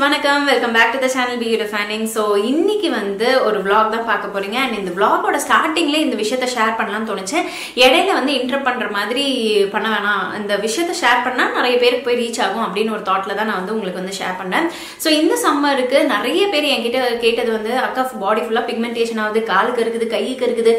வணக்கம் welcome back to the channel Be Defining. So இன்னைக்கு வந்து ஒரு vlog தான் பார்க்க போறீங்க. and இந்த vlog-ஓட ஸ்டார்டிங்ல இந்த விஷயத்தை ஷேர் பண்ணலாம்னு தோணுச்சு. இடையில வந்து இன்டரப்ட் பண்ற மாதிரி பண்ண வேணாம். இந்த விஷயத்தை ஷேர் பண்ணா நிறைய பேருக்கு போய் ரீச் ஆகும் அப்படின ஒரு தாட்ல தான் நான் வந்து உங்களுக்கு வந்து ஷேர் பண்ணேன். சோ இந்த சம்மருக்கு நிறைய பேர் என்கிட்ட கேட்டது வந்து அக்கா பாடி ஃபுல்லா பிக்மெண்டேஷன் ஆகுது, காலுக்கு இருக்குது, கைக்கு இருக்குது,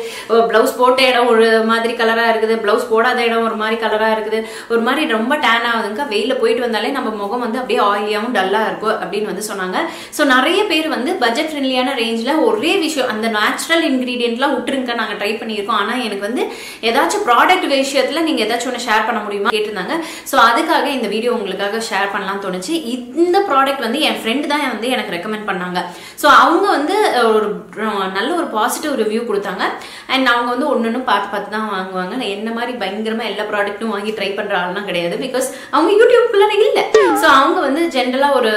ப்ளவுஸ் போட்ட இடம் ஒரு மாதிரி கலரா இருக்குது, ப்ளவுஸ் போடாத இடம் ஒரு மாதிரி கலரா இருக்குது, ஒரு மாதிரி ரொம்ப டேன் ஆகுதுங்க, வெயில போயிட்டு வந்தாலே நம்ம முகம் வந்து அப்படியே ஆயிலியாவும் டல்லா இருக்கும் அப்படின்னு வந்து சொன்னாங்க. சோ நிறைய பேர் வந்து பட்ஜெட் ஃப்ரெண்ட்லியான ரேஞ்ச்ல ஒரே விஷயம் அந்த நேச்சுரல் இன்கிரிடியன்ட்லாம் விட்டுருங்க நாங்க ட்ரை பண்ணியிருக்கோம், ஆனா எனக்கு வந்து ஏதாச்சும் ப்ராடக்ட் விஷயத்துல நீங்க ஏதாச்சும் ஒன்று ஷேர் பண்ண முடியுமா கேட்டிருந்தாங்க. சோ அதுக்காக இந்த வீடியோ உங்களுக்காக ஷேர் பண்ணலாம் தோணுச்சு. இந்த ப்ராடக்ட் வந்து என் ஃப்ரெண்ட் தான் வந்து எனக்கு ரெக்கமெண்ட் பண்ணாங்க. சோ அவங்க வந்து ஒரு நல்ல ஒரு பாசிட்டிவ் ரிவ்யூ கொடுத்தாங்க. அண்ட் அவங்க வந்து ஒன்னொன்னு பார்த்து தான் வாங்குவாங்க. என்ன மாதிரி பயங்கரமா எல்லா ப்ராடக்ட்டும் வாங்கி ட்ரை பண்ற ஆள்லாம் கிடையாது. பிகாஸ் அவங்க யூடியூப்குள்ள இல்ல. சோ அவங்க வந்து ஜென்ரலா ஒரு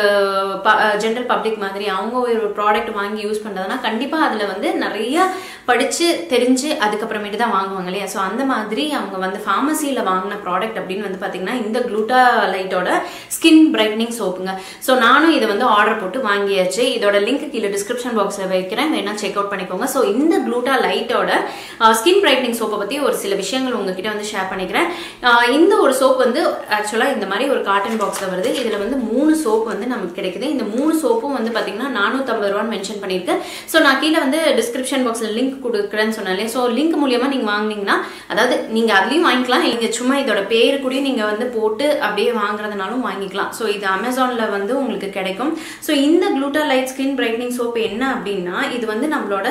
ஜென்ரல் பப்ளிக் மாதிரி அவங்க ஒரு ப்ராடக்ட் வாங்கி யூஸ் பண்றதுனா கண்டிப்பா அதுல வந்து நிறைய படிச்சு தெரிஞ்சு அதுக்கப்புறமேட்டு தான் வாங்குவாங்க இல்லையா. ஸோ அந்த மாதிரி அவங்க வந்து ஃபார்மசியில வாங்கின ப்ராடக்ட் அப்படின்னு வந்து பாத்தீங்கன்னா இந்த குளூட்டா லைட்டோட ஸ்கின் பிரைட்னிங் சோப்புங்க. ஸோ நானும் இதை வந்து ஆர்டர் போட்டு வாங்கியாச்சு. இதோட லிங்க் கீழே டிஸ்கிரிப்ஷன் பாக்ஸ்ல வைக்கிறேன், வேணா செக் அவுட் பண்ணிக்கோங்க. ஸோ இந்த குளூட்டா லைட்டோட ஸ்கின் பிரைட்னிங் சோப்பை பத்தி ஒரு சில விஷயங்கள் உங்ககிட்ட வந்து ஷேர் பண்ணிக்கிறேன். இந்த ஒரு சோப் வந்து ஆக்சுவலா இந்த மாதிரி ஒரு காட்டன் பாக்ஸ்ல வருது. இதுல வந்து 3 சோப் வந்து நமக்கு கிடைக்குது. இந்த 3 சோப்பும் வந்து பாத்தீங்கன்னா 450 ரூபான்னு மென்ஷன் பண்ணிருக்கு. ஸோ நான் கீழே வந்து டிஸ்கிரிப்ஷன் பாக்ஸ்ல லிங்க் கொடுக்குறேன்னு சொன்னாலே. ஸோ லிங்க் மூலியமா நீங்க வாங்கினீங்கன்னா, அதாவது நீங்க அதுலயும் வாங்கிக்கலாம், நீங்க சும்மா இதோட பேரு கூட நீங்க வந்து போட்டு அப்படியே வாங்குறதுனாலும் வாங்கிக்கலாம். ஸோ இது அமேசான்ல வந்து உங்களுக்கு கிடைக்கும். ஸோ இந்த குளூட்டா லைட் ஸ்கின் பிரைட்னிங் சோப் என்ன அப்படின்னா, இது வந்து நம்மளோட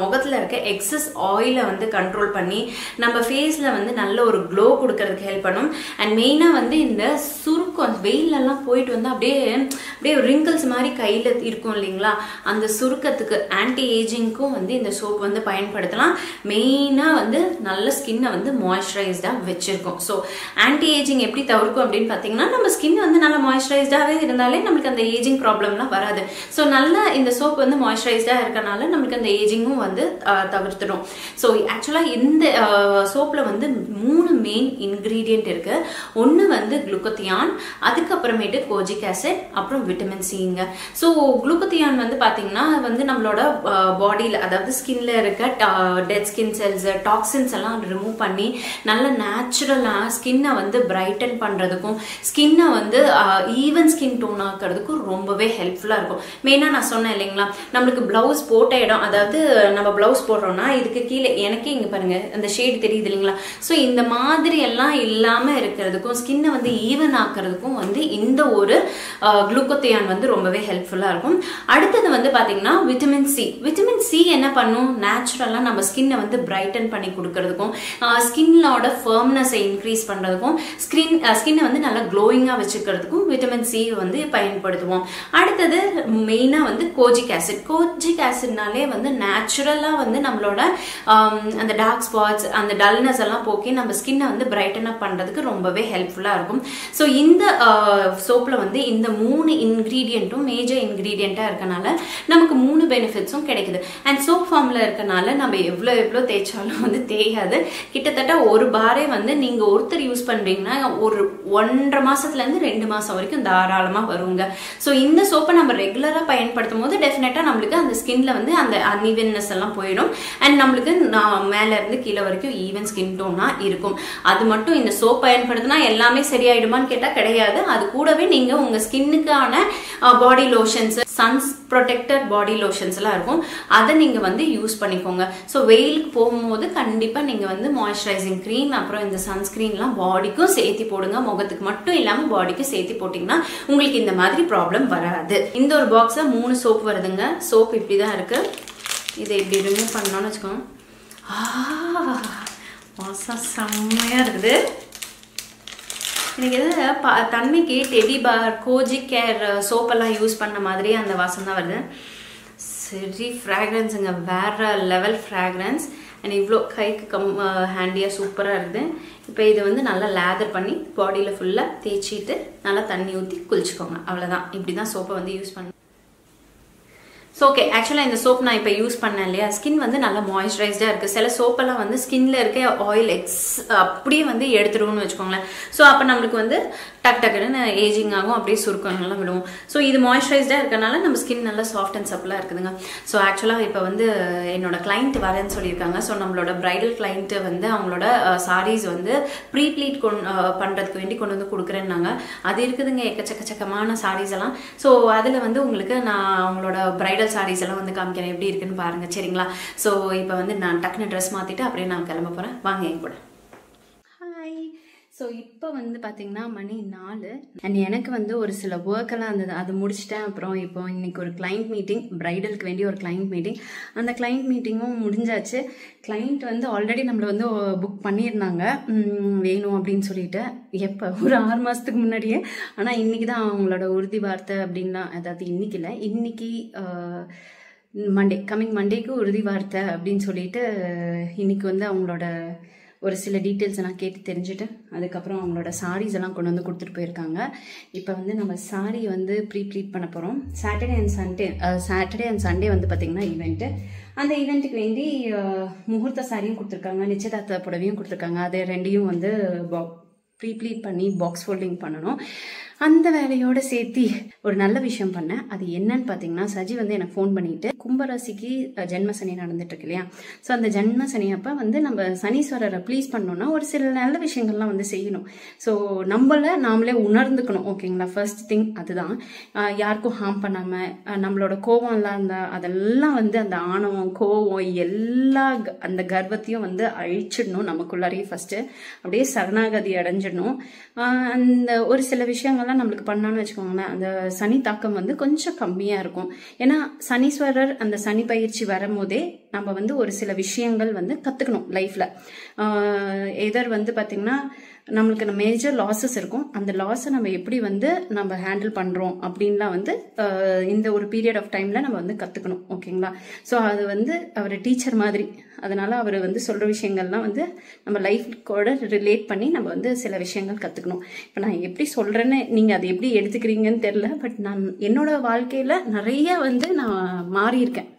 முகத்துல இருக்க எக்ஸஸ் ஆயில வந்து கண்ட்ரோல் பண்ணி நம்ம ஃபேஸ்ல வந்து நல்ல ஒரு க்ளோ கொடுக்கறதுக்கு ஹெல்ப் பண்ணும். அண்ட் மெயினா வந்து இந்த சுருக்கம் வெயில எல்லாம் போயிட்டு வந்து அப்படியே ரிங்கிள்ஸ் மாதிரி கையில இருக்கும் இல்லைங்களா, அந்த சுருக்கத்துக்கு ஆன்டி ஏஜிங்க்கும் வந்து இந்த சோப் வந்து பயன்படுத்தலாம். மெயினா வந்து நல்ல ஸ்கின்னை வந்து மாய்ஸ்சரைஸ்டா வச்சிருக்கும். ஸோ ஆன்டி ஏஜிங் எப்படி தவிர்க்கும் அப்படின்னு பாத்தீங்கன்னா, நம்ம ஸ்கின் வந்து நல்லா மாய்ஸ்சரைஸ்டாவே இருந்தாலே நம்மளுக்கு அந்த ஏஜிங் ப்ராப்ளம்லாம் வராது. ஸோ நல்லா இந்த சோப் வந்து மாய்ஸ்சரைஸ்டா இருக்கனால நம்மளுக்கு அந்த ஏஜிங்கும் வந்து தவிர்த்துடும். ஸோ ஆக்சுவலா இந்த சோப்ல வந்து 3 மெயின் இன்கிரீடியன்ட் இருக்கு. ஒன்னு வந்து குளுக்கோத்தியான், அதுக்கப்புறமேட்டு கோஜிக் ஆசிட், அப்புறம் விட்டமின் சிங்க. ஸோ குளுக்கோத்தியான் வந்து பாத்தீங்கன்னா வந்து நம்மளோட பாடியில அதாவது ஸ்கின்ல இருக்க டெட் ஸ்கின் செல்ஸ், டாக்ஸின்ஸ் எல்லாம் ரிமூவ் பண்ணி நல்ல நேச்சுரலா ஸ்கின்னை வந்து பிரைட்டன் பண்றதுக்கும் ஸ்கின்னை வந்து ஈவன் ஸ்கின் டோன் ஆக்குறதுக்கும் ரொம்பவே ஹெல்ப்ஃபுல்லா இருக்கும். மெயினா நான் சொன்னேன் இல்லைங்களா, நம்மளுக்கு பிளவுஸ் போட்ட இடம், அதாவது நம்ம பிளவுஸ் போடுறோம்னா இதுக்கு கீழே எனக்கே இங்க பாருங்க அந்த ஷேடு தெரியுது இல்லைங்களா. ஸோ இந்த மாதிரி எல்லாம் இல்லாம இருக்கிறதுக்கும் ஸ்கின்னை வந்து ஈவன் ஆக்குறதுக்கும் வந்து இந்த ஒரு குளுக்கோத்தியான் வந்து ரொம்பவே ஹெல்ப்ஃபுல்லா இருக்கும். அடுத்தது வந்து பாத்தீங்கன்னா விட்டமின் சி. விட்டமின் சி என்ன பண்ணும், நேச்சுரலா நம்ம ஸ்கின்னை வந்து பிரைட்டன் பண்ணி கொடுக்கறதுக்கும் ஸ்கின்னோட ஃபர்ம்னஸை இன்க்ரீஸ் பண்றதுக்கும் ஸ்கின்னை வந்து நல்லா க்ளோயிங்கா வச்சுக்கிறதுக்கும் விட்டமின் சி வந்து பயன்படுத்துவோம். அடுத்தது மெயினா வந்து கோஜிக் ஆசிட். கோஜிக் ஆசிட்னாலே வந்து நேச்சுரலா வந்து நம்மளோட அந்த டார்க் ஸ்பாட்ஸ், அந்த டல்னஸ் எல்லாம் போக்கி நம்ம ஸ்கின்னை வந்து பிரைட்டன் அப் பண்றதுக்கு ரொம்பவே ஹெல்ப்ஃபுல்லா இருக்கும். ஸோ இந்த சோப்ல வந்து இந்த 3 இன்கிரீடியன்ட்டும் மேஜர் இன்கிரீடியண்டா இருக்கனால நமக்கு 3 பெனிஃபிட்ஸும் கிடைக்குது. அண்ட் சோப் ஃபார்ம்ல இருக்கனால நம்ம எவ்வளோ தேய்ச்சாலும் வந்து தேயாது. கிட்டத்தட்ட ஒரு பாரே வந்து நீங்க ஒருத்தர் யூஸ் பண்றீங்கன்னா ஒரு 1.5 மாசத்துல இருந்து 2 மாசம் வரைக்கும் தாராளமா வருங்க. ஸோ இந்த சோப்பை நம்ம ரெகுலரா பயன்படுத்தும் போது டெஃபினட்டா நம்மளுக்கு அந்த ஸ்கின்ல வந்து அந்த அன்இவன்னஸ் எல்லாம் போயிடும். அண்ட் நம்மளுக்கு மேல இருந்து கீழே வரைக்கும் ஈவன் ஸ்கின் டோனா இருக்கும். அது மட்டும் இந்த சோப் பயன்படுத்தினா எல்லாமே சரியாயிடுமான்னு கேட்டா கிடையாது. அது கூடவே நீங்க உங்க ஸ்கின்னுக்கான body lotions, suns protected body lotions எல்லாம் இருக்கும், அதை நீங்க வந்து யூஸ் பண்ணிக்கோங்க. ஸோ வெயிலுக்கு போகும்போது கண்டிப்பா நீங்க வந்து மாய்ஸ்சரைசிங் கிரீம் அப்புறம் இந்த சன்ஸ்கிரீன் எல்லாம் பாடிக்கும் சேர்த்து போடுங்க. முகத்துக்கு மட்டும் இல்லாம பாடிக்கும் சேர்த்து போட்டீங்கன்னா உங்களுக்கு இந்த மாதிரி ப்ராப்ளம் வராது. இந்த ஒரு பாக்ஸ்ல 3 சோப் வருதுங்க. சோப் இப்படிதான் இருக்கு. இதை இப்படி ரிமூவ் பண்ணோம்னு வச்சுக்கோங்க. வாசம் செம்மையா இருக்குது. எனக்கு எதாவது தன்மைக்கு டெடி பார், கோஜிக் கேர் சோப்பெல்லாம் யூஸ் பண்ண மாதிரி அந்த வாசம் தான் வருது. சரி ஃப்ராக்ரன்ஸுங்க, வேற லெவல் ஃப்ராக்ரன்ஸ். அண்ட் இவ்வளோ கைக்கு ஹேண்டியாக சூப்பராக இருக்குது. இப்போ இது வந்து நல்லா லேதர் பண்ணி பாடியில் ஃபுல்லாக தேய்ச்சிட்டு நல்லா தண்ணி ஊற்றி குளிச்சுக்கோங்க. அவ்வளோதான். இப்படி தான் சோப்பை வந்து யூஸ் பண்ண. So okay, actually இந்த soap நான் இப்ப யூஸ் பண்ணேன் இல்லையா, ஸ்கின் வந்து நல்லா மாய்ஸ்சரைஸ்டா இருக்கு. சில சோப் எல்லாம் வந்து ஸ்கின்ல இருக்க ஆயில் அப்படியே வந்து எடுத்துடும்னு வெச்சுக்கோங்களேன். சோ அப்ப நமக்கு வந்து டக் டக்குன்னு ஏஜிங் ஆகும், அப்படியே சுருக்கங்கள்லாம் விடுவோம். ஸோ இது மாய்ஸ்சரைஸ்டாக இருக்கனால நம்ம ஸ்கின் நல்லா சாஃப்ட் அண்ட் சப்பிளாக இருக்குதுங்க. ஸோ ஆக்சுவலாக இப்போ வந்து என்னோட கிளைண்ட் வரேன்னு சொல்லியிருக்காங்க. ஸோ நம்மளோட பிரைடல் கிளைண்ட்டு வந்து அவங்களோட சாரீஸ் வந்து ப்ரீப்ளீட் பண்ணுறதுக்கு வேண்டி கொண்டு வந்து கொடுக்குறேன்னாங்க. அது இருக்குதுங்க எக்கச்சக்கமான சாரீஸ் எல்லாம். ஸோ அதில் வந்து உங்களுக்கு நான் அவங்களோட பிரைடல் சாரீஸ் எல்லாம் வந்து காமிக்கிறேன், எப்படி இருக்குன்னு பாருங்கள், சரிங்களா? ஸோ இப்போ வந்து நான் டக்குன்னு ட்ரெஸ் மாற்றிட்டு அப்படியே நான் கிளம்ப போகிறேன், வாங்க என் கூட. ஹாய். ஸோ இப்போ வந்து பார்த்தீங்கன்னா மணி 4 அண்ட் எனக்கு வந்து ஒரு சில ஒர்க்கெல்லாம் இருந்தது, அது முடிச்சிட்டேன். அப்புறம் இப்போ இன்னைக்கு ஒரு கிளைண்ட் மீட்டிங், பிரைடலுக்கு வேண்டிய ஒரு கிளைண்ட் மீட்டிங். அந்த கிளைண்ட் மீட்டிங்கும் முடிஞ்சாச்சு. கிளைண்ட் வந்து ஆல்ரெடி நம்மளை வந்து புக் பண்ணியிருந்தாங்க வேணும் அப்படின்னு சொல்லிட்டு, எப்போ ஒரு 6 மாதத்துக்கு முன்னாடியே. ஆனால் இன்னைக்கு தான் அவங்களோட உறுதி வார்த்தை அப்படின்லாம், அதாவது இன்னைக்கு இல்லை, இன்னைக்கு கம்மிங் மண்டேக்கு உறுதி வார்த்தை அப்படின்னு சொல்லிட்டு இன்னைக்கு வந்து அவங்களோட ஒரு சில டீட்டெயில்ஸ் எல்லாம் கேட்டு தெரிஞ்சுட்டு அதுக்கப்புறம் அவங்களோட சாரீஸ் எல்லாம் கொண்டு வந்து கொடுத்துட்டு போயிருக்காங்க. இப்போ வந்து நம்ம சாரீ வந்து ப்ரீப்ளீட் பண்ண போகிறோம். சாட்டர்டே அண்ட் சண்டே வந்து பார்த்திங்கன்னா ஈவெண்ட்டு. அந்த ஈவெண்ட்டுக்கு வேண்டி முகூர்த்த சாரியும் கொடுத்துருக்காங்க, நிச்சயதார்த்த புடவையும் கொடுத்துருக்காங்க. அது ரெண்டையும் வந்து ப்ரீப்ளீட் பண்ணி பாக்ஸ் ஃபோல்டிங் பண்ணணும். அந்த வேலையோட சேர்த்து ஒரு நல்ல விஷயம் பண்ணேன். அது என்னன்னு பார்த்தீங்கன்னா, சஜி வந்து எனக்கு ஃபோன் பண்ணிட்டு, கும்பராசிக்கு ஜென்ம சனி நடந்துட்டு இருக்கு இல்லையா? ஸோ அந்த ஜென்ம சனி அப்போ வந்து நம்ம சனீஸ்வரரை ப்ளீஸ் பண்ணோம்னா ஒரு சில நல்ல விஷயங்கள்லாம் வந்து செய்யணும். ஸோ நாமளே உணர்ந்துக்கணும், ஓகேங்களா? ஃபர்ஸ்ட் திங் அதுதான். யாருக்கும் ஹார்ம் பண்ணாமல், நம்மளோட கோவம்லாம் இருந்தால் அதெல்லாம் வந்து அந்த ஆணவம், கோவம் எல்லா அந்த கர்வத்தையும் வந்து அழிச்சிடணும் நமக்குள்ளாரையே. ஃபர்ஸ்ட்டு அப்படியே சரணாகதி அடைஞ்சிடணும். அந்த ஒரு சில விஷயங்கள் நம்மளுக்கு பண்ணான்னு வச்சுக்கோங்களேன், அந்த சனி தாக்கம் வந்து கொஞ்சம் கம்மியா இருக்கும். ஏன்னா சனீஸ்வரர் அந்த சனி பயிற்சி வரும்போதே நம்ம வந்து ஒரு சில விஷயங்கள் வந்து கத்துக்கணும் லைஃப்ல. எதர் வந்து பாத்தீங்கன்னா நம்மளுக்கு மேஜர் லாஸஸ் இருக்கும், அந்த லாஸை நம்ம எப்படி வந்து நம்ம ஹேண்டில் பண்றோம் அப்படின்லாம் வந்து இந்த ஒரு பீரியட் ஆஃப் டைம்ல நம்ம வந்து கத்துக்கணும், ஓகேங்களா? ஸோ அது வந்து அவர் டீச்சர் மாதிரி, அதனால அவர் வந்து சொல்ற விஷயங்கள்லாம் வந்து நம்ம லைஃப் கூட ரிலேட் பண்ணி நம்ம வந்து சில விஷயங்கள் கத்துக்கணும். இப்போ நான் எப்படி சொல்றேன்னு நீங்க அதை எப்படி எடுத்துக்கிறீங்கன்னு தெரியல, பட் நான் என்னோட வாழ்க்கையில நிறைய வந்து நான் மாறி இருக்கேன்.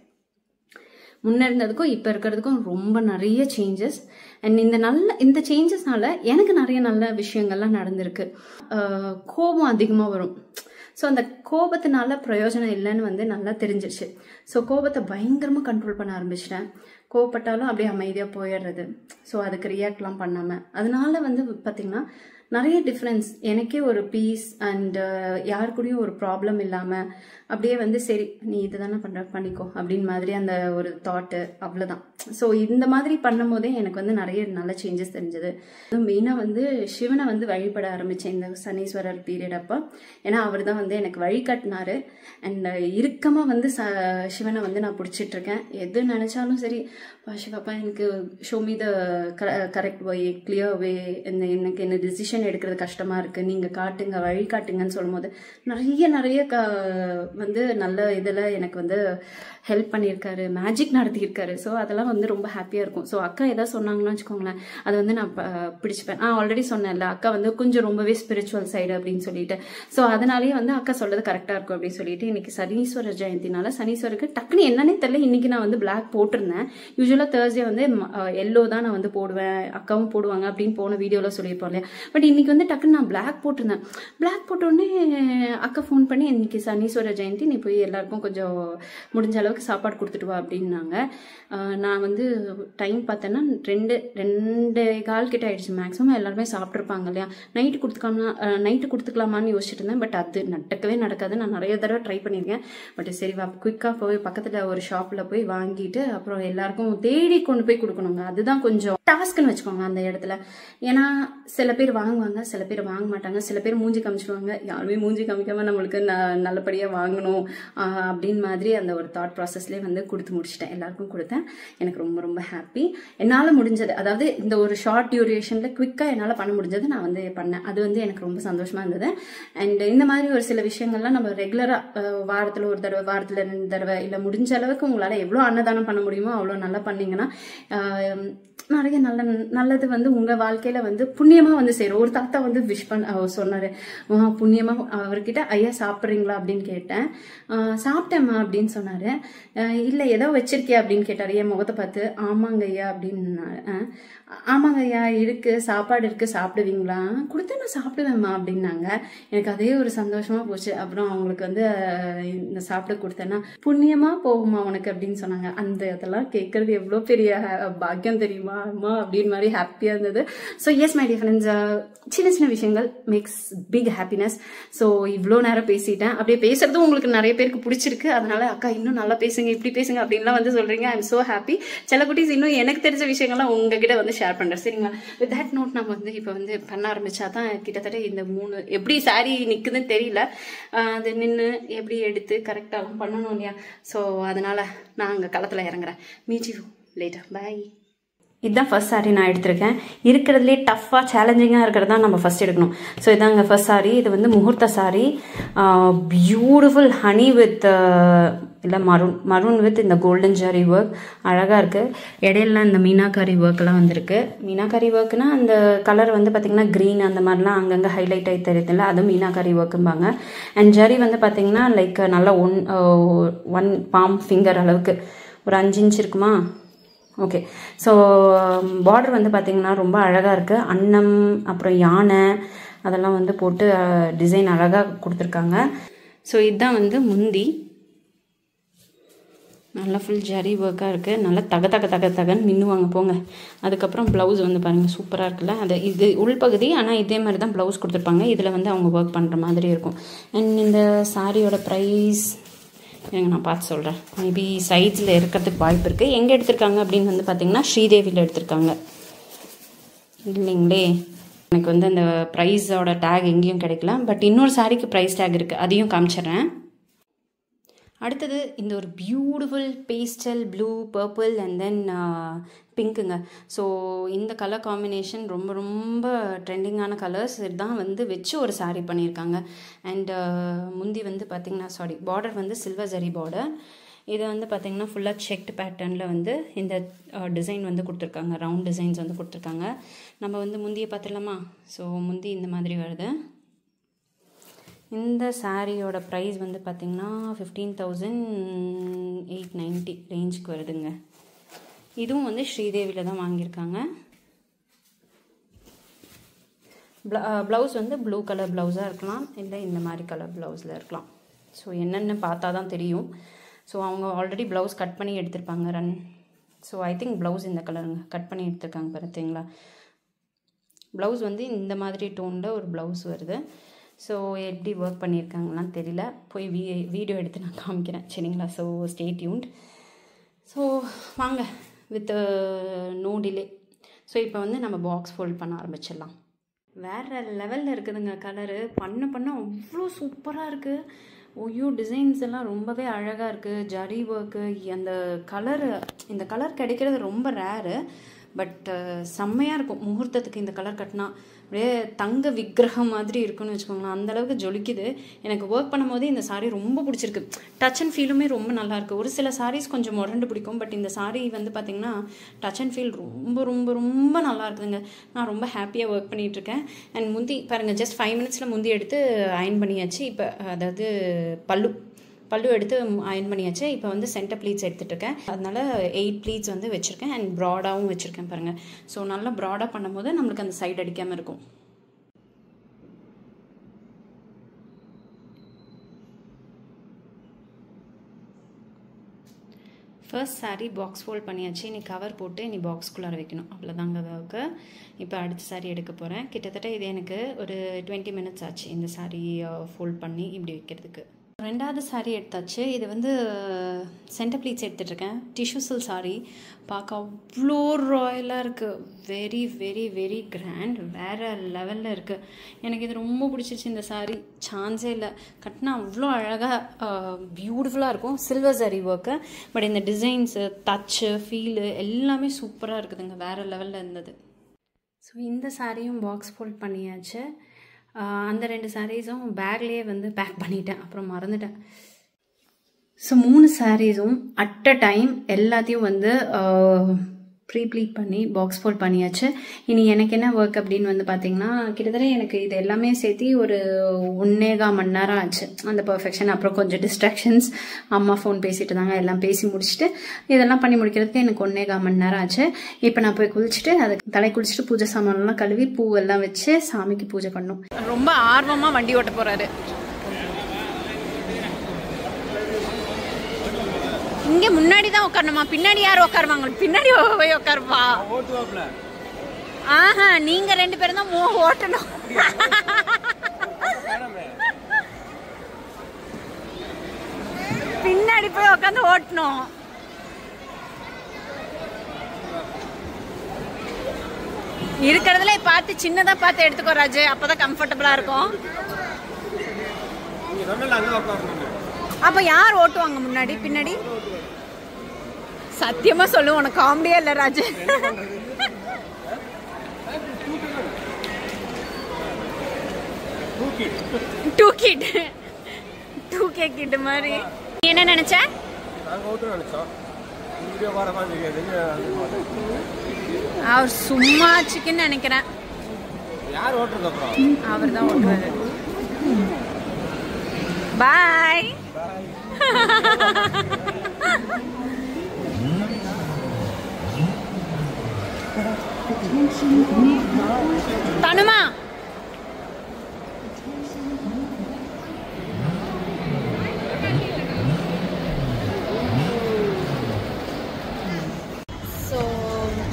முன்ன இருந்ததுக்கும் இப்போ இருக்கிறதுக்கும் ரொம்ப நிறைய சேஞ்சஸ். அண்ட் இந்த சேஞ்சஸ்னால எனக்கு நிறைய நல்ல விஷயங்கள்லாம் நடந்திருக்கு. கோபம் அதிகமாக வரும். ஸோ அந்த கோபத்தினால பிரயோஜனம் இல்லைன்னு வந்து நல்லா தெரிஞ்சிருச்சு. ஸோ கோபத்தை பயங்கரமாக கண்ட்ரோல் பண்ண ஆரம்பிச்சிட்டேன். கோவப்பட்டாலும் அப்படியே அமைதியாக போயிடுறது. ஸோ அதுக்கு ரியாக்ட்லாம் பண்ணாமல், அதனால வந்து பார்த்தீங்கன்னா நிறைய டிஃப்ரென்ஸ். எனக்கே ஒரு பீஸ் அண்ட் யாரு கூடயும் ஒரு ப்ராப்ளம் இல்லாமல் அப்படியே வந்து சரி நீ இது தானே பண்ணிக்கோ அப்படின்னு மாதிரி அந்த ஒரு தாட்டு, அவ்வளோதான். ஸோ இந்த மாதிரி பண்ணும் போதே எனக்கு வந்து நிறைய நல்ல சேஞ்சஸ் தெரிஞ்சது. மெயினாக வந்து சிவனை வந்து வழிபட ஆரம்பித்தேன் இந்த சனீஸ்வரர் பீரியட் அப்போ. ஏன்னா அவர் தான் வந்து எனக்கு வழிகாட்டினாரு. அண்ட் இறுக்கமாக வந்து சிவனை வந்து நான் பிடிச்சிட்டு இருக்கேன். எது நினச்சாலும் சரி, சிவப்பா எனக்கு show me the correct way, clear way, எனக்கு என்ன டிசிஷன் எடுக்கிறது கஷ்டமா இருக்கு, நீங்க காட்டுங்க, வழி காட்டுங்கன்னு சொல்லும் போது நிறைய வந்து நல்ல இதில் எனக்கு வந்து ஹெல்ப் பண்ணியிருக்காரு, மேஜிக் நடத்தியிருக்காரு. ஸோ அதெல்லாம் வந்து ரொம்ப ஹாப்பியாக இருக்கும். ஸோ அக்கா ஏதாவது சொன்னாங்கன்னு வச்சுக்கோங்களேன், அதை வந்து நான் பிடிச்சிப்பேன். ஆல்ரெடி சொன்னேன்ல, அக்கா வந்து கொஞ்சம் ரொம்பவே ஸ்பிரிச்சுவல் சைடு அப்படின்னு சொல்லிட்டு. ஸோ அதனாலேயே வந்து அக்கா சொல்றது கரெக்டாக இருக்கும் அப்படின்னு சொல்லிட்டு இன்னைக்கு சனீஸ்வரர் ஜெயந்தினால சனீஸ்வருக்கு டக்குன்னு என்னன்னே தெரியல, இன்னைக்கு நான் வந்து பிளாக் போட்டிருந்தேன். யூஸ்வலாக தேர்ஸ்டே வந்து எல்லோ தான் நான் வந்து போடுவேன், அக்காவும் போடுவாங்க அப்படின்னு போன வீடியோவில் சொல்லியிருப்போம் இல்லையா? பட் இன்னைக்கு வந்து டக்குன்னு நான் பிளாக் போட்டிருந்தேன். பிளாக் போட்டோடனே அக்கா ஃபோன் பண்ணி இன்னைக்கு சனீஸ்வரர் ஜெயந்தி, நீ போய் எல்லாருக்கும் கொஞ்சம் முடிஞ்ச அளவுக்கு சாப்பாடு கொடுத்துட்டு வா அப்படின்னாங்க. நான் வந்து டைம் பார்த்தேன்னா 2:15 கிட்ட ஆயிடுச்சு. மேக்ஸிமம் எல்லாருமே சாப்பிட்ருப்பாங்க இல்லையா? நைட்டு கொடுத்துக்கலாமான்னு யோசிச்சுட்டு இருந்தேன். பட் அது நடக்காது. நான் நிறைய தடவை ட்ரை பண்ணியிருக்கேன். பட் சரி குயிக்காக போய் பக்கத்தில் ஒரு ஷாப்பில் போய் வாங்கிட்டு அப்புறம் எல்லாருக்கும் தேடி கொண்டு போய் கொடுக்கணுங்க. அதுதான் கொஞ்சம் டாஸ்க்னு வச்சுக்கோங்க அந்த இடத்துல. ஏன்னா சில பேர் வாங்குவாங்க, சில பேர் வாங்க மாட்டாங்க, சில பேர் மூஞ்சி காமிச்சிருவாங்க. யாருமே மூஞ்சி காமிக்காம நம்மளுக்கு நல்லபடியாக வாங்கணும் அப்படின்னு மாதிரி அந்த ஒரு தாட் ப்ராசஸ்லேயே வந்து கொடுத்து முடிச்சிட்டேன். எல்லாருக்கும் கொடுத்தேன். எனக்கு ரொம்ப ரொம்ப ஹாப்பி. என்னால் முடிஞ்சது, அதாவது இந்த ஒரு ஷார்ட் டியூரேஷனில் குவிக்காக என்னால் பண்ண முடிஞ்சது நான் வந்து பண்ணேன். அது வந்து எனக்கு ரொம்ப சந்தோஷமாக இருந்தது. அண்ட் இந்த மாதிரி ஒரு சில விஷயங்கள்லாம் நம்ம ரெகுலராக வாரத்தில் ஒரு தடவை, வாரத்தில் 2 தடவை, இல்லை முடிஞ்ச அளவுக்கு உங்களால் எவ்வளோ அன்னதானம் பண்ண முடியுமோ அவ்வளோ நல்லா பண்ணிங்கன்னா நிறைய நல்லது வந்து உங்க வாழ்க்கையில வந்து புண்ணியமா வந்து சேரும். ஒரு தாத்தா வந்து விஷ் பண்ண சொன்னாரு, புண்ணியமா அவர்கிட்ட ஐயா சாப்பிட்றீங்களா அப்படின்னு கேட்டேன். சாப்பிட்டேம்மா அப்படின்னு சொன்னாரு. இல்ல ஏதோ வச்சிருக்கியா அப்படின்னு கேட்டாரு என் முகத்தை பார்த்து. ஆமாங்க ஐயா அப்படின்னு. ஆமாங்க ஐயா இருக்கு, சாப்பாடு இருக்கு, சாப்பிடுவீங்களா? கொடுத்து நான் சாப்பிடுவேம்மா அப்படின்னாங்க. எனக்கு அதே ஒரு சந்தோஷமா போச்சு. அப்புறம் அவங்களுக்கு வந்து இந்த சாப்பிட கொடுத்தேன்னா புண்ணியமா போகுமா உனக்கு அப்படின்னு சொன்னாங்க. அந்த இதெல்லாம் கேட்கறது எவ்வளோ பெரிய பாக்கியம் தெரியுமா அம்மா அப்படின்னு மாதிரி ஹாப்பியா இருந்தது. So S my dear friends, சின்ன சின்ன விஷயங்கள் மேக்ஸ் பிக் ஹாப்பினஸ். ஸோ இவ்வளோ நேரம் பேசிட்டேன். அப்படியே பேசுறதும் உங்களுக்கு நிறைய பேருக்கு பிடிச்சிருக்கு. அதனால அக்கா இன்னும் நல்லா பேசுங்க, இப்படி பேசுங்க அப்படின்லாம் வந்து சொல்றீங்க. I am so happy. சில குட்டீஸ் இன்னும் எனக்கு தெரிஞ்ச விஷயங்கள்லாம் உங்ககிட்ட வந்து ஷேர் பண்றேன். சரிங்களா? வித் தட் நோட் நம்ம வந்து இப்போ வந்து பண்ண ஆரம்பிச்சாதான் கிட்டத்தட்ட இந்த 3 எப்படி சாரி நிக்குதுன்னு தெரியல. அது நின்று எப்படி எடுத்து கரெக்டாக பண்ணணும் இல்லையா? ஸோ அதனால நான் அங்கே களத்தில் இறங்குறேன். Meet you later. பை. இதுதான் ஃபர்ஸ்ட் சாரீ நான் எடுத்திருக்கேன். இருக்கிறதுலே டஃப்பாக சேலஞ்சிங்காக இருக்கிறது தான் நம்ம ஃபர்ஸ்ட் எடுக்கணும். ஸோ இதாங்க ஃபர்ஸ்ட் சாரீ. இது வந்து முகூர்த்த சாரீ. பியூட்டிஃபுல் ஹனி வித் இல்லை மரூன் வித் இந்த கோல்டன் ஜரி ஒர்க். அழகாக இருக்குது. இடையில இந்த மீனாக்காரி ஒர்க்கெல்லாம் வந்திருக்கு. மீனாக்காரி ஒர்க்குனா அந்த கலர் வந்து பார்த்திங்கன்னா க்ரீன் அந்த மாதிரிலாம் அங்கங்கே ஹைலைட் ஆகி தெரியுதுல்ல, அதுவும் மீனாக்காரி ஒர்க்கும்பாங்க. அண்ட் ஜரி வந்து பார்த்திங்கன்னா லைக் நல்லா ஒன் பாம் ஃபிங்கர் அளவுக்கு ஒரு 5 இன்ச் இருக்குமா? ஓகே. ஸோ பார்டர் வந்து பார்த்திங்கன்னா ரொம்ப அழகாக இருக்குது. அன்னம் அப்புறம் யானை அதெல்லாம் வந்து போட்டு டிசைன் அழகாக கொடுத்துருக்காங்க. ஸோ இதுதான் வந்து முந்தி. நல்லா ஃபுல் ஜரி ஒர்க்காக இருக்குது. நல்லா தகன்னு மின்னுவாங்க போங்க. அதுக்கப்புறம் ப்ளவுஸ் வந்து பாருங்கள் சூப்பராக இருக்குல்ல. இது உள்பகுதி. ஆனால் இதே மாதிரி தான் ப்ளவுஸ் கொடுத்துருப்பாங்க. இதில் வந்து அவங்க ஒர்க் பண்ணுற மாதிரி இருக்கும். அண்ட் இந்த சாரியோட ப்ரைஸ் நான் பார்த்து சொல்கிறேன். மேபி சைட்ஸில் இருக்கிறதுக்கு வாய்ப்பு இருக்குது. எங்கே எடுத்திருக்காங்க அப்படின்னு வந்து பார்த்திங்கன்னா ஸ்ரீதேவியில் எடுத்திருக்காங்க இல்லைங்களே. எனக்கு வந்து அந்த ப்ரைஸோட டேக் எங்கேயும் கிடைக்கல. பட் இன்னொரு சாரிக்கு ப்ரைஸ் டேக் இருக்குது, அதையும் காமிச்சிட்றேன். அடுத்தது இந்த ஒரு beautiful pastel blue, purple and then பிங்க்குங்க. ஸோ இந்த கலர் காம்பினேஷன் ரொம்ப ரொம்ப ட்ரெண்டிங்கான கலர்ஸ். இதுதான் வந்து வச்சு ஒரு சாரீ பண்ணியிருக்காங்க. அண்ட் முந்தி வந்து பார்த்திங்கன்னா பார்டர் வந்து சில்வர் ஜரி பார்டர். இதை வந்து பார்த்திங்கன்னா ஃபுல்லாக செக்டு பேட்டர்னில் வந்து இந்த டிசைன் வந்து கொடுத்துருக்காங்க. ரவுண்ட் டிசைன்ஸ் வந்து கொடுத்துருக்காங்க. நம்ம வந்து முந்தியை பார்த்துடலாமா? ஸோ முந்தி இந்த மாதிரி வருது. இந்த சாரியோட ப்ரைஸ் வந்து பார்த்திங்கன்னா 15,890 ரேஞ்சுக்கு வருதுங்க. இதுவும் வந்து ஸ்ரீதேவியில் தான் வாங்கியிருக்காங்க. ப்ளவுஸ் வந்து ப்ளூ கலர் ப்ளவுஸாக இருக்கலாம், இல்லை இந்த மாதிரி கலர் ப்ளவுஸில் இருக்கலாம். ஸோ என்னென்னு பார்த்தா தான் தெரியும். ஸோ அவங்க ஆல்ரெடி ப்ளவுஸ் கட் பண்ணி எடுத்திருப்பாங்க run. So I think blouse இந்த கலருங்க கட் பண்ணி எடுத்திருக்காங்க பார்த்தீங்களா. ப்ளவுஸ் வந்து இந்த மாதிரி டோனில் ஒரு ப்ளவுஸ் வருது. ஸோ எப்படி ஒர்க் பண்ணியிருக்காங்கலாம் தெரியல. போய் வீடியோ எடுத்து நான் காமிக்கிறேன். சரிங்களா? So stay tuned. ஸோ வாங்க வித் நோ டிலே. ஸோ இப்போ வந்து நம்ம பாக்ஸ் ஃபோல்ட் பண்ண ஆரம்பிச்சிடலாம். வேறு லெவலில் இருக்குதுங்க. கலரு பண்ண அவ்வளோ சூப்பராக இருக்குது. ஓய்யோ டிசைன்ஸ் எல்லாம் ரொம்பவே அழகாக இருக்குது. ஜரி ஒர்க்கு அந்த கலரு, இந்த கலர் கிடைக்கிறது ரொம்ப ரேரு. பட் செம்மையாக இருக்கும். முகூர்த்தத்துக்கு இந்த கலர் கட்டினா அப்படியே தங்க விக்கிரகம் மாதிரி இருக்குன்னு வச்சுக்கோங்களேன். அந்தளவுக்கு ஜொலிக்குது. எனக்கு ஒர்க் பண்ணும் போதே இந்த சாரீ ரொம்ப பிடிச்சிருக்கு. டச் அண்ட் ஃபீலுமே ரொம்ப நல்லாயிருக்கு. ஒரு சில சாரீஸ் கொஞ்சம் முரண்டு பிடிக்கும். பட் இந்த சாரீ வந்து பார்த்திங்கன்னா டச் அண்ட் ஃபீல் ரொம்ப ரொம்ப ரொம்ப நல்லா இருக்குதுங்க. நான் ரொம்ப ஹாப்பியாக ஒர்க் பண்ணிகிட்ருக்கேன். அண்ட் முந்தி பாருங்கள், ஜஸ்ட் 5 மினிட்ஸில் முந்தி எடுத்து அயன் பண்ணியாச்சு. இப்போ அதாவது பல்லு எடுத்து அயன் பண்ணியாச்சு. இப்போ வந்து சென்டர் ப்ளீட்ஸ் எடுத்துகிட்ருக்கேன். அதனால 8 ப்ளீட்ஸ் வந்து வச்சுருக்கேன். அண்ட் ப்ராடாகவும் வச்சுருக்கேன் பாருங்கள். ஸோ நல்லா ப்ராடாக பண்ணும்போது நம்மளுக்கு அந்த சைடு அடிக்காமல் இருக்கும். ஃபர்ஸ்ட் சாரீ பாக்ஸ் ஃபோல்ட் பண்ணியாச்சு. நீ கவர் போட்டு நீ பாக்ஸ்குள்ளார வைக்கணும். அவ்வளோதாங்க அளவுக்கு. இப்போ அடுத்த சாரீ எடுக்க போகிறேன். கிட்டத்தட்ட இது எனக்கு ஒரு 20 மினிட்ஸ் ஆச்சு இந்த சாரீ ஃபோல்ட் பண்ணி இப்படி வைக்கிறதுக்கு. ரெண்டாவது சாரீ எடுத்தாச்சு. இது வந்து சென்டர் ப்ளீட்ஸ் எடுத்துகிட்ருக்கேன். டிஷ்யூ சில்க் சாரீ பார்க்க அவ்வளோ ராயலாக இருக்குது. Very very very grand. வேறு லெவலில் இருக்குது. எனக்கு இது ரொம்ப பிடிச்சிச்சு. இந்த சாரீ சான்ஸே இல்லை. கட்டினா அவ்வளோ அழகாக பியூட்டிஃபுல்லாக இருக்கும். Silver sari work. பட் இந்த டிசைன்ஸு, டச்சு, ஃபீலு எல்லாமே சூப்பராக இருக்குதுங்க. வேறு லெவலில் இருந்தது. ஸோ இந்த சாரியும் பாக்ஸ் ஃபோல்ட் பண்ணியாச்சு. அந்த 2 சாரீஸும் பேக்லேயே வந்து பேக் பண்ணிட்டேன். அப்புறம் மறந்துட்டேன். ஸோ 3 சாரீஸும் அட் அ டைம் எல்லாத்தையும் வந்து ப்ளீட் பண்ணி பாக்ஸ் ஃபோல்ட் பண்ணியாச்சு. இனி எனக்கு என்ன ஒர்க் அப்படின்னு வந்து பார்த்தீங்கன்னா, கிட்டத்தட்ட எனக்கு இது எல்லாமே சேர்த்து ஒரு 1.25 மணி நேரம் ஆச்சு அந்த பர்ஃபெக்ஷன். அப்புறம் கொஞ்சம் டிஸ்ட்ராக்ஷன்ஸ், அம்மா ஃபோன் பேசிட்டு இருந்தாங்க, எல்லாம் பேசி முடிச்சுட்டு இதெல்லாம் பண்ணி முடிக்கிறதுக்கு எனக்கு 1.25 மணி நேரம் ஆச்சு. இப்போ நான் போய் குளிச்சுட்டு அதை தலை குளிச்சுட்டு பூஜை சாமான்லாம் கழுவி பூவெல்லாம் வச்சு சாமிக்கு பூஜை பண்ணும். ரொம்ப ஆர்வமாக வண்டி ஓட்ட போகிறாரு. இங்க முன்னாடி தான் உட்காரணுமா? பின்னாடி யாரும் உட்காருவாங்க? பின்னாடி போய் உட்காருப்பா. ஆஹா, நீங்க 2 பேரும் தான் ஓட்டணும். பின்னாடி போய் உட்காந்து ஓட்டணும். இருக்கிறதுல பார்த்து சின்னதா பார்த்து எடுத்துக்கோ ராஜு, அப்பதான் கம்ஃபர்டபுளா இருக்கும். அப்ப யார் ஓட்டுவாங்க முன்னாடி பின்னாடி? சத்தியமா சொல்லு, உனக்கு காமெடியா இல்ல ராஜு? டூ கிட் மாதிரி. என்ன நினைச்ச? அவர் சும்மா சிக்கன் நினைக்கிறேன். அவர் தான் ஓட்டுவாரு. பாய். தனுமா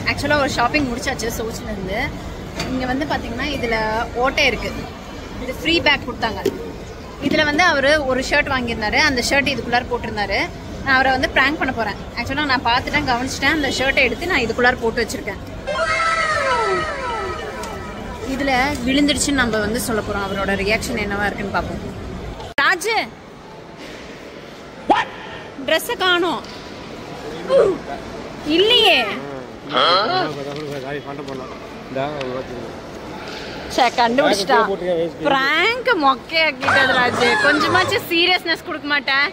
ஆக்சுவலாக ஒரு ஷாப்பிங் முடிச்சாச்சு சோச்சிலேருந்து. இங்கே வந்து பார்த்தீங்கன்னா இதில் ஓட்டை இருக்குது. இது ஃப்ரீ பேக் கொடுத்தாங்க. இதில் வந்து அவர் ஒரு ஷர்ட் வாங்கியிருந்தாரு. அந்த ஷர்ட் இதுக்குள்ளார போட்டிருந்தாரு. நான் அவரை வந்து ப்ராங்க் பண்ண போகிறேன். ஆக்சுவலாக நான் பார்த்துட்டேன், கவனிச்சிட்டேன். அந்த ஷர்ட்டை எடுத்து நான் இதுக்குள்ளார போட்டு வச்சுருக்கேன். இதில் விழுந்துடுச்சுன்னு நம்ம வந்து சொல்ல போகிறோம். அவரோட ரியாக்ஷன் என்னவா இருக்குன்னு பார்ப்போம். ராஜு, ட்ரெஸ்ஸை காணோம். இல்லையே, கண்டுபிடிச்சிட்டா. பிராங்க் மொக்கையாக்கிட்டது ராஜு. கொஞ்சமாச்சு சீரியஸ்னஸ் கொடுக்க மாட்டேன்.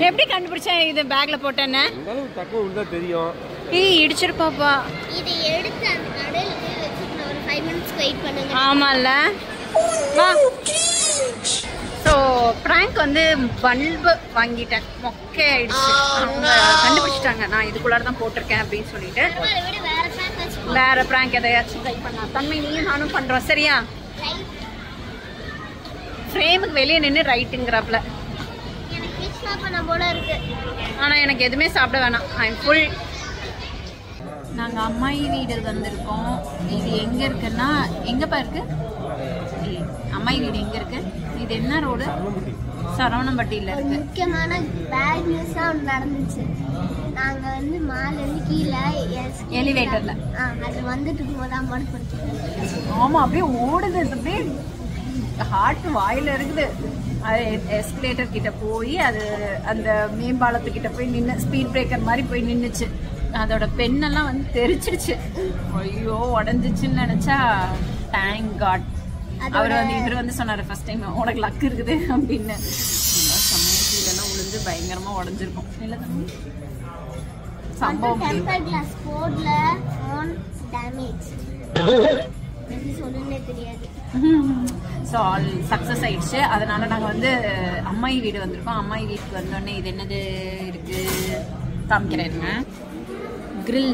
எப்படி கண்டுபிடிச்சேன் இது பேக்ல போட்டேன்னு? இடிச்சிருப்பாப்பா. ஆமால. ஸோ பிராங்க் வந்து பல்பு வாங்கிட்டேன், மொக்கை ஆயிடுச்சு. அவங்க கண்டுபிடிச்சிட்டாங்க நான் இதுக்குள்ளார தான் போட்டிருக்கேன் அப்படின்னு சொல்லிட்டு. வேற பிராங்க் எதையாச்சும் ட்ரை பண்ணா தன்மை நீயும் நானும் பண்றோம். சரியா? ஃப்ரேமுக்கு வெளியே நின்று ரைட்டுங்கிறாப்ல. ஆனா எனக்கு எதுவுமே சாப்பிட வேணாம். I am full. நாங்கள் அம்மாயி வீடு வந்திருக்கோம். இது எங்கே இருக்குன்னா, எங்கேப்பா இருக்கு அம்மாயி வீடு? எங்கே இருக்கு இது? என்ன ரோடு? சரவணம்பட்டியில் இருக்கு. முக்கியமான பேட் நியூஸா ஒன்று நடந்துச்சு. நாங்கள் வந்து மாலேருந்து கீழே எலிவேட்டர்ல அது வந்துட்டு இருக்கும்போது அம்மா படிச்சு. ஆமாம், அப்படியே ஓடுது. அப்படியே ஹார்ட் வாயில் இருக்குது. அது எஸ்கலேட்டர் கிட்ட போய் அது அந்த மேம்பாலத்துக்கிட்ட போய் நின்று ஸ்பீட் பிரேக்கர் மாதிரி போய் நின்றுச்சு. அதோட பெண்ணெல்லாம் வந்து தெரிச்சிடுச்சு. ஐயோ, உடஞ்சிச்சுன்னு நினைச்சா தேங்க் காட். இவர் வந்து சொன்னாரு ஃபர்ஸ்ட் டைம் உனக்கு லக் இருக்குது அப்படின்னு. சமையலாம் உளுந்து பயங்கரமா உடஞ்சிருக்கும். இல்ல சம்பவம் தெரியாது. ஸோ ஆல் சக்ஸஸ் ஆயிடுச்சு. அதனால நாங்கள் வந்து அம்மாயி வீடு வந்திருக்கோம். அம்மாயி வீட்டுக்கு வந்தோடனே இது என்னது இருக்கு காமிக்கிறேங்க. கிரில்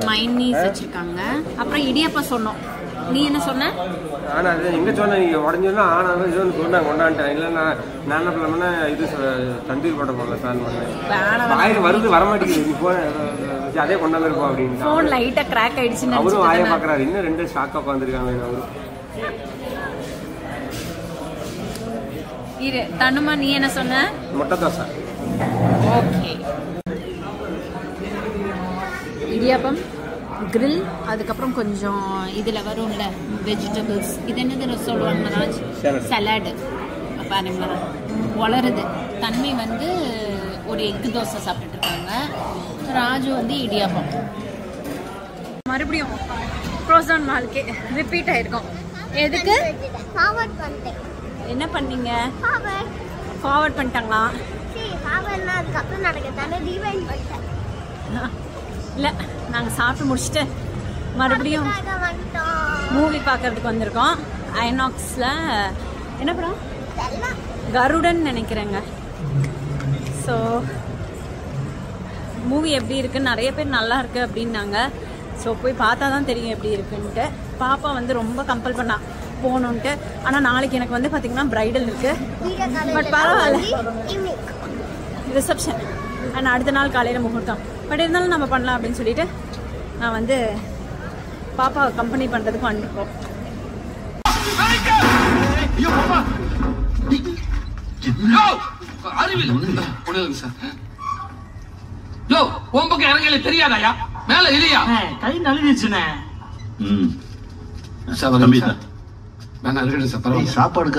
மைனீஸ் வச்சிருக்காங்க. அப்புறம் இடியாப்பா சொன்னோம். நீ என்ன சொன்ன? ஆனா அது எங்க சொன்ன நீங்க உடஞ்சோன்னா ஆனாலும் இது வந்து சொன்னாங்க கொண்டாண்டேன். இல்ல நான் என்ன பண்ணலாம்னா இது தந்தூரி போட்ட போகல பிளான் பண்ணேன். ஆயிரம் வருது வரமாட்டேங்குது. நீ போன அதே கொண்டாந்து இருப்போம் அப்படின்னு. ஃபோன் லைட்டா கிராக் ஆயிடுச்சு. அவரும் ஆய பாக்குறாரு. இன்னும் 2 ஸ்டாக்கா உட்காந்துருக்காங்க. அவரும் இரு. தனுமா நீ என்ன சொன்ன? முட்டை தோசை. ஓகே. இடியாப்பம், கிரில், அதுக்கப்புறம் கொஞ்சம் இதில் வரும்ல வெஜிடபிள்ஸ். இது என்னது சொல்லுவாங்க ராஜ்? சலாடு. பாருங்களா வளருது. தன்மை வந்து ஒரு எக்கு தோசை சாப்பிட்டுட்டு இருக்காங்க. ராஜு வந்து இடியாப்பம். மறுபடியும் ப்ரோசான் மால்கே ரிப்பீட் ஆயிருக்கும். எதுக்கு? என்ன பண்ணீங்க? ஃபார்வர்ட் பண்ணிட்டாங்களா? அதுக்கப்புறம் நடக்கத்தானே ரீவைண்ட் பண்ணிட்டேன். இல்லை, நாங்கள் சாப்பிட்டு முடிச்சுட்டு மறுபடியும் மூவி பார்க்கறதுக்கு வந்திருக்கோம். ஐநாக்ஸில் என்ன படம்? கருடன் நினைக்கிறேங்க. ஸோ மூவி எப்படி இருக்குன்னு நிறைய பேர் நல்லா இருக்கு அப்படின்னாங்க. ஸோ போய் பார்த்தா தான் தெரியும் எப்படி இருக்குன்ட்டு. பாப்பா வந்து ரொம்ப கம்பல் பண்ணா போகணுன்ட்டு. ஆனால் நாளைக்கு எனக்கு வந்து பார்த்திங்கன்னா ப்ரைடல் இருக்குது. பட் பரவாயில்ல, ரிசப்ஷன் அண்ட் அடுத்த நாள் காலையில் முகூர்த்தம். பட் இருந்தாலும் நம்ம பண்ணலாம் அப்படின்னு சொல்லிட்டு நான் வந்து பாப்பா கம்பெனி பண்ணுறதுக்கு வந்துருக்கோம். தெரியாதாயா? மேல இல்லையா? கை நழுவிச்சுனே. சாப்பாடு